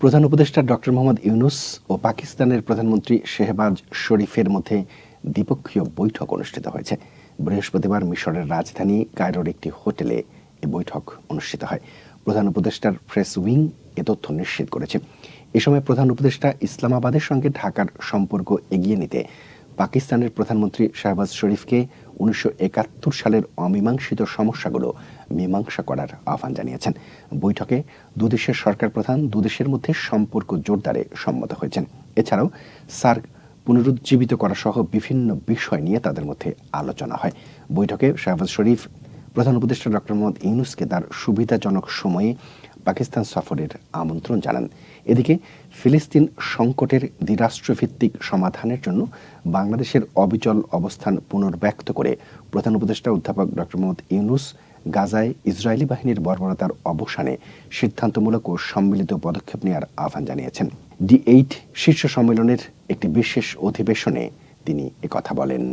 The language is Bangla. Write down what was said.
প্রধান উপদেষ্টা ডক্টর মোহাম্মদ ইউনূস ও পাকিস্তানের প্রধানমন্ত্রী শেহবাজ শরীফের মধ্যে দ্বিপক্ষীয় বৈঠক অনুষ্ঠিত হয়েছে। বৃহস্পতিবার মিশরের রাজধানী কায়রোর একটি হোটেলে এই বৈঠক অনুষ্ঠিত হয়। প্রধান উপদেষ্টার প্রেস উইং এ তথ্য নিশ্চিত করেছে। এ সময় প্রধান উপদেষ্টা ইসলামাবাদের সঙ্গে ঢাকার সম্পর্ক এগিয়ে নিতে পাকিস্তানের প্রধানমন্ত্রী শাহবাজ শরীফকে 1971 সালের অমীমাংসিত সমস্যাগুলো মীমাংসা করার আহ্বান জানিয়েছেন। বৈঠকে দুদেশের সরকার প্রধান দুদেশের মধ্যে সম্পর্ক জোরদারে সম্মত হয়েছেন। এছাড়াও সার্ক পুনরুজ্জীবিত করা সহ বিভিন্ন বিষয় নিয়ে তাদের মধ্যে আলোচনা হয়। বৈঠকে শাহবাজ শরীফ প্রধান উপদেষ্টা ডক্টর মোহাম্মদ ইউনূসকে তার সুবিধাজনক সময়ে পাকিস্তান সফরের আমন্ত্রণ জানান। এদিকে ফিলিস্তিন সংকটের দ্বিরাষ্ট্রভিত্তিক সমাধানের জন্য বাংলাদেশের অবিচল অবস্থান পুনর্ব্যক্ত করে প্রধান উপদেষ্টা অধ্যাপক ডক্টর মোহাম্মদ ইউনূস গাজায় ইসরায়েলি বাহিনীর বর্বরতার অবসানে সিদ্ধান্তমূলক ও সম্মিলিত পদক্ষেপ নেওয়ার আহ্বান জানিয়েছেন। D8 শীর্ষ সম্মেলনের একটি বিশেষ অধিবেশনে তিনি একথা বলেন।